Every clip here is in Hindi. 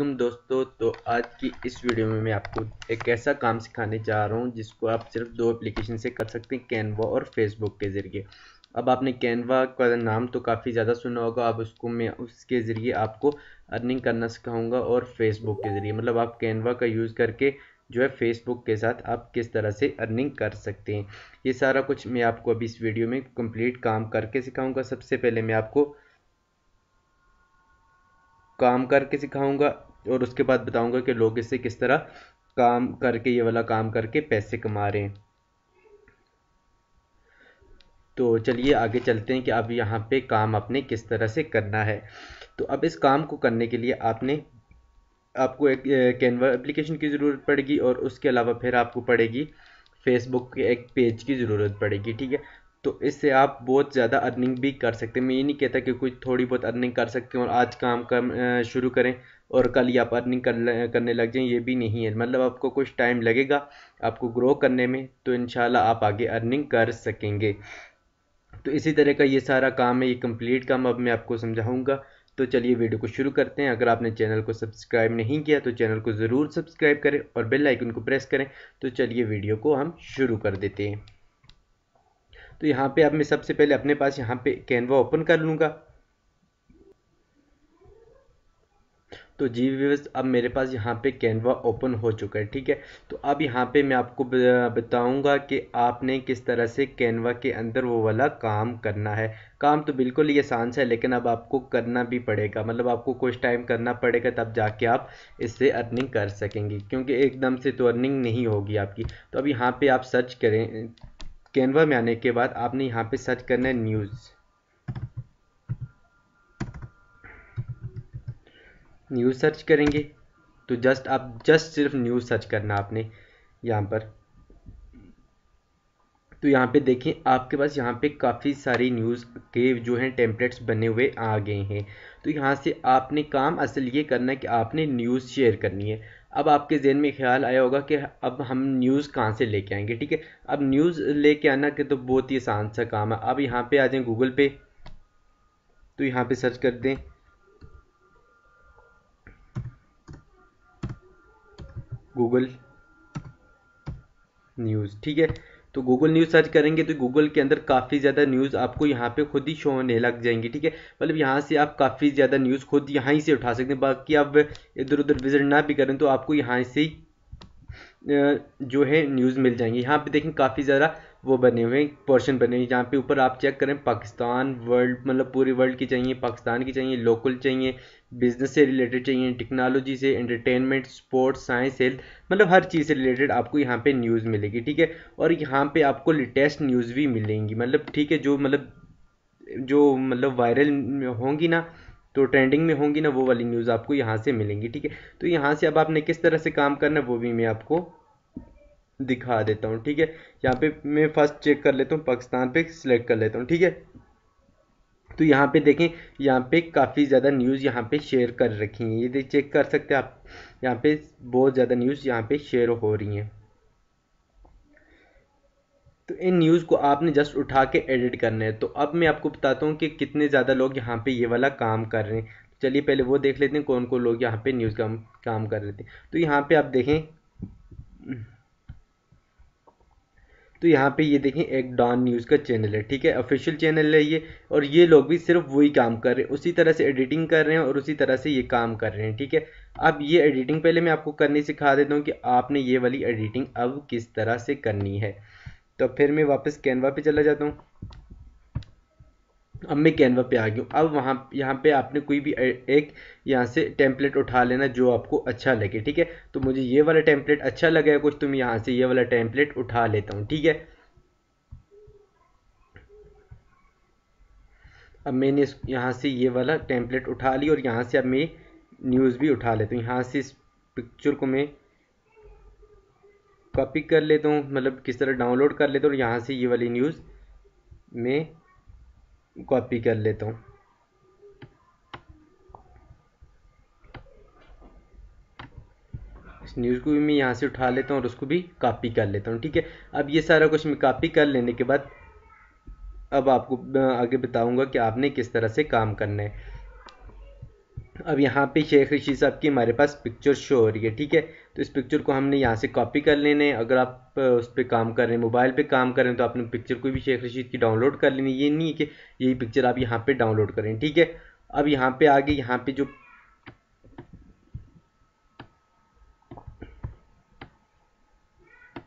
वालेकुम दोस्तों। तो आज की इस वीडियो में मैं आपको एक ऐसा काम सिखाने जा रहा हूं जिसको आप सिर्फ दो एप्लीकेशन से कर सकते हैं, कैनवा और फेसबुक के ज़रिए। अब आपने कैनवा का नाम तो काफ़ी ज़्यादा सुना होगा। अब मैं उसके ज़रिए आपको अर्निंग करना सिखाऊंगा और फेसबुक के ज़रिए मतलब आप कैनवा का यूज़ करके जो है फेसबुक के साथ आप किस तरह से अर्निंग कर सकते हैं। ये सारा कुछ मैं आपको अभी इस वीडियो में कंप्लीट काम करके सिखाऊंगा। सबसे पहले मैं आपको काम करके सिखाऊंगा और उसके बाद बताऊंगा कि लोग इससे किस तरह काम करके ये वाला काम करके पैसे कमा रहे हैं। तो चलिए आगे चलते हैं कि अब यहाँ पे काम आपने किस तरह से करना है। तो अब इस काम को करने के लिए आपको एक कैनवा एप्लीकेशन की ज़रूरत पड़ेगी और उसके अलावा फिर आपको पड़ेगी फेसबुक के एक पेज की ज़रूरत पड़ेगी। ठीक है, तो इससे आप बहुत ज़्यादा अर्निंग भी कर सकते हैं। मैं ये नहीं कहता कि कोई थोड़ी बहुत अर्निंग कर सकते हैं और आज काम शुरू करें और कल ही आप अर्निंग करने लग जाएं, ये भी नहीं है। मतलब आपको कुछ टाइम लगेगा आपको ग्रो करने में, तो इंशाल्लाह आप आगे अर्निंग कर सकेंगे। तो इसी तरह का ये सारा काम है, ये कंप्लीट काम अब मैं आपको समझाऊंगा। तो चलिए वीडियो को शुरू करते हैं। अगर आपने चैनल को सब्सक्राइब नहीं किया तो चैनल को ज़रूर सब्सक्राइब करें और बेल आइकन को प्रेस करें। तो चलिए वीडियो को हम शुरू कर देते हैं। तो यहाँ पे अब मैं सबसे पहले अपने पास यहाँ पे कैनवा ओपन कर लूँगा। तो जी व्यूअर्स, अब मेरे पास यहाँ पे कैनवा ओपन हो चुका है। ठीक है, तो अब यहाँ पे मैं आपको बताऊँगा कि आपने किस तरह से कैनवा के अंदर वो वाला काम करना है। काम तो बिल्कुल ही आसान सा है, लेकिन अब आपको करना भी पड़ेगा। मतलब आपको कुछ टाइम करना पड़ेगा, तब जाके आप इससे अर्निंग कर सकेंगे, क्योंकि एकदम से तो अर्निंग नहीं होगी आपकी। तो अब यहाँ पे आप सर्च करें। कैनवा में आने के बाद आपने यहाँ पे सर्च करना है न्यूज़। न्यूज़ सर्च करेंगे तो जस्ट सिर्फ न्यूज़ सर्च करना आपने यहाँ पर। तो यहाँ पे देखें, आपके पास यहाँ पे काफ़ी सारी न्यूज़ के जो हैं टेम्पलेट्स बने हुए आ गए हैं। तो यहाँ से आपने काम असल ये करना है कि आपने न्यूज़ शेयर करनी है। अब आपके जहन में ख्याल आया होगा कि अब हम न्यूज़ कहाँ से लेके आएंगे। ठीक है, अब न्यूज़ लेके आना के तो बहुत ही आसान सा काम है। अब यहाँ पे आ जाएं गूगल पे। तो यहाँ पे सर्च कर दें गूगल न्यूज़। ठीक है, तो गूगल न्यूज़ सर्च करेंगे तो गूगल के अंदर काफ़ी ज़्यादा न्यूज़ आपको यहाँ पे खुद ही शो होने लग जाएंगी। ठीक है, मतलब यहाँ से आप काफ़ी ज़्यादा न्यूज़ खुद यहाँ ही से उठा सकते हैं। बाकी आप इधर उधर विजिट ना भी करें तो आपको यहाँ से ही जो है न्यूज़ मिल जाएंगी। यहाँ पे देखें काफ़ी ज़्यादा वो बने हुए हैं, पोर्शन बने हुए हैं। यहाँ पे ऊपर आप चेक करें, पाकिस्तान वर्ल्ड मतलब पूरी वर्ल्ड की चाहिए, पाकिस्तान की चाहिए, लोकल चाहिए, बिजनेस से रिलेटेड चाहिए, टेक्नोलॉजी से, एंटरटेनमेंट, स्पोर्ट्स, साइंस, हेल्थ, मतलब हर चीज़ से रिलेटेड आपको यहाँ पे न्यूज़ मिलेगी। ठीक है, और यहाँ पे आपको लेटेस्ट न्यूज़ भी मिलेंगी। मतलब ठीक है, जो वायरल होंगी ना, तो ट्रेंडिंग में होंगी ना, वो वाली न्यूज़ आपको यहाँ से मिलेंगी। ठीक है, तो यहाँ से अब आपने किस तरह से काम करना है वो भी मैं आपको दिखा देता हूँ। ठीक है, यहाँ पे मैं फर्स्ट चेक कर लेता हूँ, पाकिस्तान पे सिलेक्ट कर लेता हूँ। ठीक है, तो यहाँ पे देखें, यहाँ पे काफ़ी ज़्यादा न्यूज़ यहाँ पे शेयर कर रखी हैं। ये चेक कर सकते हैं आप, यहाँ पे बहुत ज़्यादा न्यूज़ यहाँ पे शेयर हो रही हैं। तो इन न्यूज़ को आपने जस्ट उठा के एडिट करना है। तो अब मैं आपको बताता हूँ कि कितने ज़्यादा लोग यहाँ पे ये वाला काम कर रहे हैं। चलिए पहले वो देख लेते हैं कौन कौन लोग यहाँ पे न्यूज़ काम कर रहे थे। तो यहाँ पे आप देखें, तो यहाँ पे ये देखें एक डॉन न्यूज़ का चैनल है। ठीक है, ऑफिशियल चैनल है ये, और ये लोग भी सिर्फ वही काम कर रहे हैं, उसी तरह से एडिटिंग कर रहे हैं और उसी तरह से ये काम कर रहे हैं। ठीक है, अब ये एडिटिंग पहले मैं आपको करनी सिखा देता हूँ कि आपने ये वाली एडिटिंग अब किस तरह से करनी है। तो फिर मैं वापस कैनवा पे चला जाता हूँ। अब मैं कैनवा पे आ गया हूँ। अब वहाँ यहाँ पे आपने कोई भी एक यहाँ से टेम्पलेट उठा लेना जो आपको अच्छा लगे। ठीक है, तो मुझे ये वाला टेम्पलेट अच्छा लगा है कुछ, तो मैं यहाँ से ये वाला टेम्पलेट उठा लेता हूँ। ठीक है, अब मैंने यहाँ से ये वाला टेम्पलेट उठा लिया और यहाँ से अब मैं न्यूज़ भी उठा लेता हूँ। यहाँ से इस पिक्चर को मैं कॉपी कर लेता हूँ, मतलब किस तरह डाउनलोड कर लेता हूँ, और यहाँ से ये वाली न्यूज़ मैं कॉपी कर लेता हूँ। इस न्यूज़ को भी मैं यहाँ से उठा लेता हूँ और उसको भी कॉपी कर लेता हूँ। ठीक है, अब ये सारा कुछ मैं कॉपी कर लेने के बाद अब आपको आगे बताऊँगा कि आपने किस तरह से काम करना है। अब यहाँ पे शेख रशीद साहब की हमारे पास पिक्चर शो हो रही है, ठीक है। तो इस पिक्चर को हमने यहाँ से कॉपी कर लेने हैं। अगर आप उस पर काम कर रहे हैं, मोबाइल पे काम कर रहे हैं, तो आपने पिक्चर कोई भी शेख रशीद की डाउनलोड कर लेनी। ये नहीं है कि यही पिक्चर आप यहाँ पे डाउनलोड करें, ठीक है। अब यहाँ पे आगे यहाँ पे जो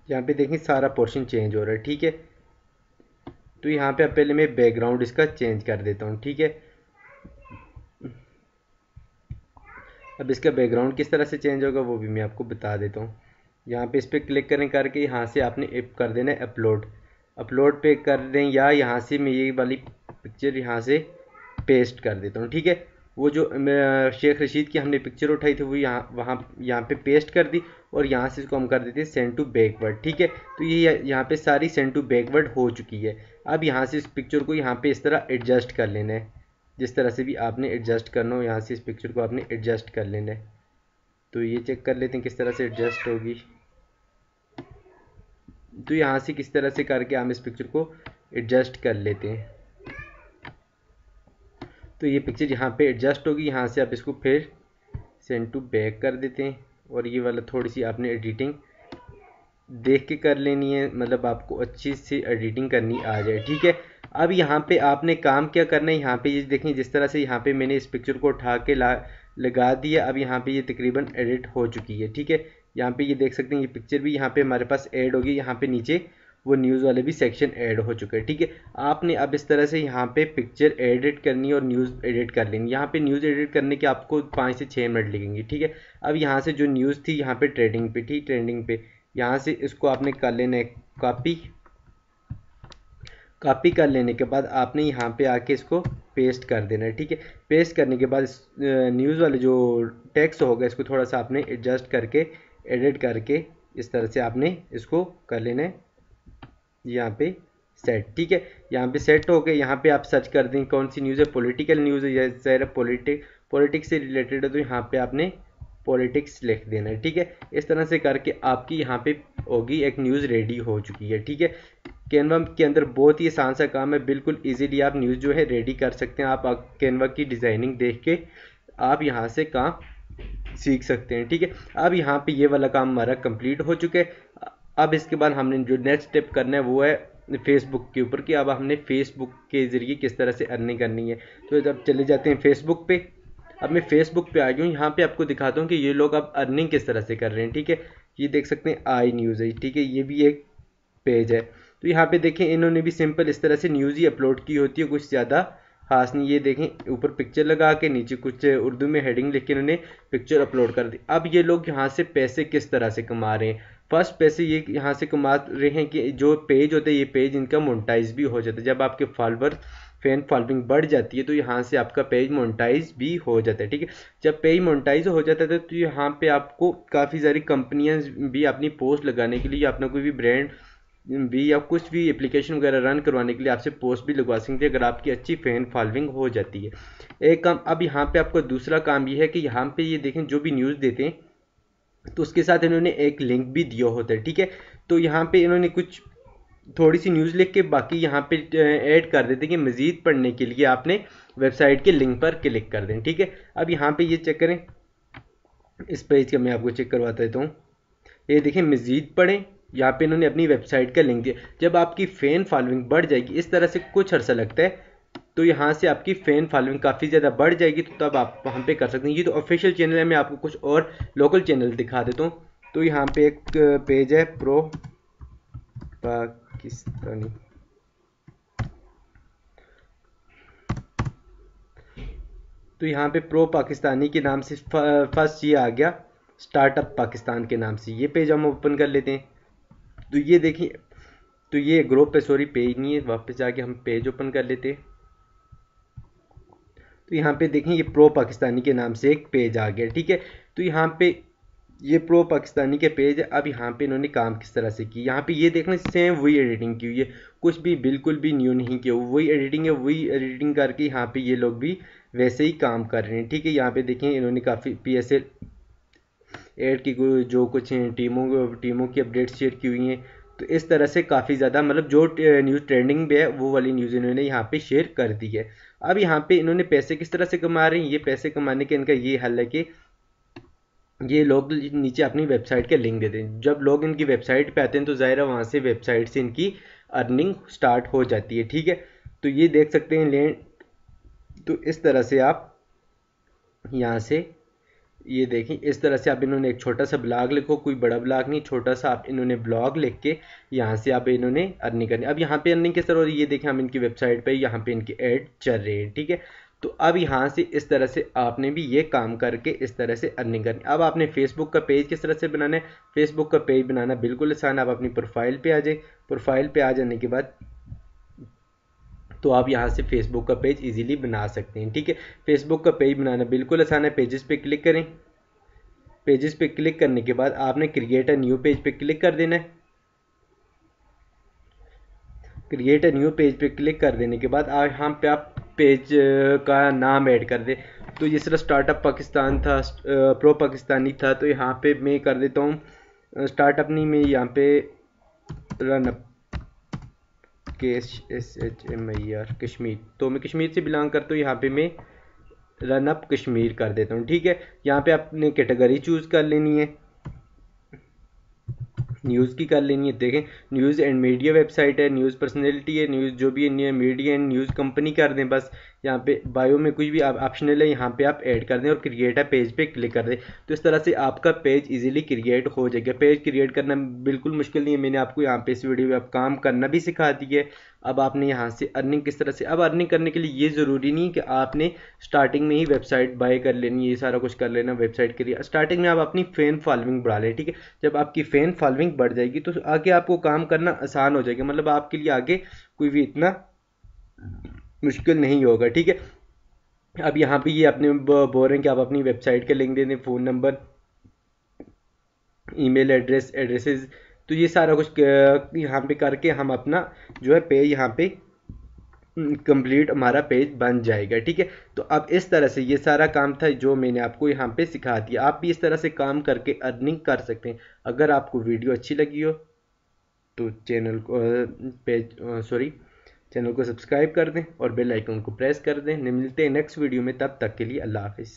यहाँ पे देखें सारा पोर्शन चेंज हो रहा है, ठीक है। तो यहाँ पे पहले मैं बैकग्राउंड इसका चेंज कर देता हूँ, ठीक है। अब इसका बैकग्राउंड किस तरह से चेंज होगा वो भी मैं आपको बता देता हूँ। यहाँ पे इस पर क्लिक करें करके यहाँ से आपने कर देना है अपलोड। अपलोड पे कर दें, या यहाँ से मैं ये वाली पिक्चर यहाँ से पेस्ट कर देता हूँ, ठीक है। वो जो शेख रशीद की हमने पिक्चर उठाई थी वो यहाँ पे पेस्ट कर दी, और यहाँ से इसको हम कर देते हैं सेंड टू बैकवर्ड, ठीक है। तो ये यहाँ पे सारी सेंड टू बैकवर्ड हो चुकी है। अब यहाँ से इस पिक्चर को यहाँ पे इस तरह एडजस्ट कर लेना है, जिस तरह से भी आपने एडजस्ट करना हो, यहाँ से इस पिक्चर को आपने एडजस्ट कर लेना है। तो ये चेक कर लेते हैं किस तरह से एडजस्ट होगी। तो यहाँ से किस तरह से करके हम इस पिक्चर को एडजस्ट कर लेते हैं। तो ये पिक्चर यहाँ पे एडजस्ट होगी। यहाँ से आप इसको फिर सेंड टू बैक कर देते हैं, और ये वाला थोड़ी सी आपने एडिटिंग देख के कर लेनी है, मतलब आपको अच्छी सी एडिटिंग करनी आ जाए, ठीक है। अब यहाँ पे आपने काम क्या करना है, यहाँ पे ये देखें जिस तरह से यहाँ पे मैंने इस पिक्चर को उठा के लगा दिया। अब यहाँ पे ये तकरीबन एडिट हो चुकी है, ठीक है। यहाँ पे ये देख सकते हैं ये पिक्चर भी यहाँ पे हमारे पास ऐड होगी। यहाँ पे नीचे वो न्यूज़ वाले भी सेक्शन ऐड हो चुके हैं, ठीक है। आपने अब इस तरह से यहाँ पे पिक्चर एडिट करनी है और न्यूज़ एडिट कर लेनी। यहाँ पे न्यूज़ एडिट करने के आपको 5 से 6 मिनट लगेंगे, ठीक है। अब यहाँ से जो न्यूज़ थी यहाँ पे ट्रेंडिंग पे थी, ट्रेंडिंग पे यहाँ से इसको आपने कर लेना है कॉपी। कॉपी कर लेने के बाद आपने यहाँ पे आके इसको पेस्ट कर देना है, ठीक है। पेस्ट करने के बाद इस न्यूज़ वाले जो टेक्स्ट होगा इसको थोड़ा सा आपने एडजस्ट करके एडिट करके इस तरह से आपने इसको कर लेना है यहाँ पे सेट, ठीक है। यहाँ पे सेट हो गए। यहाँ पे आप सर्च कर दें कौन सी न्यूज़ है, पॉलिटिकल न्यूज़ है या ज़रा पॉलिटिक्स से रिलेटेड है, तो यहाँ पे आपने पॉलिटिक्स लिख देना है, ठीक है। इस तरह से करके आपकी यहाँ पे होगी एक न्यूज़ रेडी हो चुकी है, ठीक है। कैनवा के अंदर बहुत ही आसान सा काम है, बिल्कुल इजीली आप न्यूज़ जो है रेडी कर सकते हैं। आप कैनवा की डिज़ाइनिंग देख के आप यहाँ से काम सीख सकते हैं, ठीक है। अब यहाँ पे ये वाला काम हमारा कंप्लीट हो चुका है। अब इसके बाद हमने जो नेक्स्ट स्टेप करना है वो है फेसबुक के ऊपर, कि अब हमने फेसबुक के ज़रिए किस तरह से अर्निंग करनी है। तो जब चले जाते हैं फेसबुक पे। अब मैं फेसबुक पे आ गया हूँ। यहाँ पे आपको दिखाता हूँ कि ये लोग अब अर्निंग किस तरह से कर रहे हैं, ठीक है। ये देख सकते हैं आई न्यूज़ है, ठीक है। ये भी एक पेज है। तो यहाँ पे देखें इन्होंने भी सिंपल इस तरह से न्यूज़ ही अपलोड की होती है, कुछ ज़्यादा खास नहीं। ये देखें ऊपर पिक्चर लगा के नीचे कुछ उर्दू में हेडिंग लिख के इन्होंने पिक्चर अपलोड कर दी। अब ये लोग यहाँ से पैसे किस तरह से कमा रहे हैं। फर्स्ट पैसे ये यहाँ से कमा रहे हैं कि जो पेज होता है ये पेज इनका मोनेटाइज भी हो जाता है। जब आपके फॉलोअर फैन फॉलोइंग बढ़ जाती है तो यहाँ से आपका पेज मोनेटाइज भी हो जाता है, ठीक है। जब पेज मोनेटाइज हो जाता है तो यहाँ पे आपको काफ़ी सारी कंपनियां भी अपनी पोस्ट लगाने के लिए या अपना कोई भी ब्रांड भी या कुछ भी एप्लीकेशन वगैरह रन करवाने के लिए आपसे पोस्ट भी लगवा सकते हैं, अगर आपकी अच्छी फैन फॉलोइंग हो जाती है। एक काम अब यहाँ पे आपका दूसरा काम ये है कि यहाँ पे ये देखें जो भी न्यूज़ देते हैं तो उसके साथ इन्होंने एक लिंक भी दिया होता है, ठीक है। तो यहाँ पे इन्होंने कुछ थोड़ी सी न्यूज़ लिख के बाकी यहाँ पे ऐड कर देते हैं कि मज़ीद पढ़ने के लिए आपने वेबसाइट के लिंक पर क्लिक कर दें, ठीक है। अब यहाँ पे ये चेक करें, इस पेज का मैं आपको चेक करवाता देता हूँ। ये देखें मज़ीद पढ़ें, यहाँ पे इन्होंने अपनी वेबसाइट का लिंक दिया। जब आपकी फ़ैन फॉलोइंग बढ़ जाएगी, इस तरह से कुछ अर्सा लगता है, तो यहाँ से आपकी फ़ैन फॉलोइंग काफ़ी ज़्यादा बढ़ जाएगी, तो तब आप वहाँ पे कर सकते हैं। ये तो ऑफिशियल चैनल है, मैं आपको कुछ और लोकल चैनल दिखा देता हूँ। तो यहाँ पे एक पेज है प्रो पाकिस्तानी, तो यहाँ पे प्रो पाकिस्तानी के नाम से फर्स्ट ये आ गया स्टार्टअप पाकिस्तान के नाम से। ये पेज हम ओपन कर लेते हैं। तो ये देखिए, तो ये ग्रुप पे सॉरी पेज नहीं है, वापस जाके हम पेज ओपन कर लेते हैं। तो यहाँ पे देखें ये प्रो पाकिस्तानी के नाम से एक पेज आ गया, ठीक है। तो यहाँ पे ये प्रो पाकिस्तानी के पेज है। अब यहाँ पे इन्होंने काम किस तरह से की, यहाँ पे ये देखना सेम वही एडिटिंग की हुई है, कुछ भी बिल्कुल भी न्यू नहीं किया, वही एडिटिंग है। वही एडिटिंग करके यहाँ पे ये लोग भी वैसे ही काम कर रहे हैं, ठीक है। यहाँ पे देखें इन्होंने काफ़ी PSL ऐड की जो कुछ टीमों की अपडेट शेयर की हुई हैं, तो इस तरह से काफ़ी ज़्यादा मतलब जो न्यूज़ ट्रेंडिंग पे है वो वाली न्यूज़ इन्होंने यहाँ पे शेयर कर दी है। अब यहाँ पे इन्होंने पैसे किस तरह से कमा रहे हैं, ये पैसे कमाने का इनका ये हल है कि ये लोग नीचे अपनी वेबसाइट के लिंक देते हैं। जब लोग इनकी वेबसाइट पे आते हैं तो ज़ाहिर है वहाँ से वेबसाइट से इनकी अर्निंग स्टार्ट हो जाती है। ठीक है, तो ये देख सकते हैं लैंड। तो इस तरह से आप यहाँ से ये देखें, इस तरह से आप इन्होंने एक छोटा सा ब्लॉग लिखो, कोई बड़ा ब्लॉग नहीं, छोटा सा आप इन्होंने ब्लॉग लिख के यहाँ से आप इन्होंने अर्निंग करनी। अब यहाँ पे अर्निंग किस तरह हो रही है ये देखें, हम इनकी वेबसाइट पे यहाँ पे इनकी ऐड चल रही है। ठीक है, तो अब यहाँ से इस तरह से आपने भी ये काम करके इस तरह से अर्निंग करनी। अब आपने फेसबुक का पेज किस तरह से बनाना है, फेसबुक का पेज बनाना बिल्कुल आसान। आप अपनी प्रोफाइल पे आ जाए, प्रोफाइल पे आ जाने के बाद तो आप यहाँ से फेसबुक का पेज इजीली बना सकते हैं। ठीक है, फेसबुक का पेज बनाना बिल्कुल आसान है। पेजेस पे क्लिक करें, पेजेस पे क्लिक करने के बाद आपने क्रिएट अ न्यू पेज पे क्लिक कर देना है। क्रिएट अ न्यू पेज पे क्लिक कर देने के बाद यहाँ पे आप पेज का नाम ऐड कर दे। तो जिस तरह स्टार्टअप पाकिस्तान था, प्रो पाकिस्तानी था, तो यहाँ पे मैं कर देता हूँ स्टार्टअप नहीं, मैं यहाँ पे रनअप KSHMIR कश्मीर, तो मैं कश्मीर से बिलोंग करता हूँ, यहाँ पे मैं रनअप कश्मीर कर देता हूँ। ठीक है, यहाँ पे आपने कैटेगरी चूज़ कर लेनी है, न्यूज़ की कर लेनी है। देखें, न्यूज़ एंड मीडिया वेबसाइट है, न्यूज़ पर्सनैलिटी है, न्यूज़ जो भी है, मीडिया एंड न्यूज़ कंपनी कर दें। बस यहाँ पे बायो में कुछ भी आप ऑप्शनल है, यहाँ पे आप ऐड कर दें और क्रिएट अ पेज पे क्लिक कर दें। तो इस तरह से आपका पेज इजीली क्रिएट हो जाएगा। पेज क्रिएट करना बिल्कुल मुश्किल नहीं है, मैंने आपको यहाँ पे इस वीडियो में आप काम करना भी सिखा दिया है। अब आपने यहाँ से अर्निंग किस तरह से, अब अर्निंग करने के लिए ये ज़रूरी नहीं कि आपने स्टार्टिंग में ही वेबसाइट बाय कर लेनी, ये सारा कुछ कर लेना वेबसाइट के लिए। स्टार्टिंग में आप अपनी फैन फॉलोइंग बढ़ा लें। ठीक है, जब आपकी फैन फॉलोइंग बढ़ जाएगी तो आगे आपको काम करना आसान हो जाएगा, मतलब आपके लिए आगे कोई भी इतना मुश्किल नहीं होगा। ठीक है, अब यहाँ पे ये अपने बोल रहे हैं कि आप अपनी वेबसाइट के लिंक दे दें, phone number, email address, addresses. तो ये सारा कुछ यहाँ पे करके हम अपना जो है पेज यहाँ पे कंप्लीट हमारा पेज बन जाएगा। ठीक है, तो अब इस तरह से ये सारा काम था जो मैंने आपको यहाँ पे सिखा दिया। आप भी इस तरह से काम करके अर्निंग कर सकते हैं। अगर आपको वीडियो अच्छी लगी हो तो चैनल को चैनल को सब्सक्राइब कर दें और बेल आइकन को प्रेस कर दें। मिलते हैं नेक्स्ट वीडियो में, तब तक के लिए अल्लाह हाफिज़।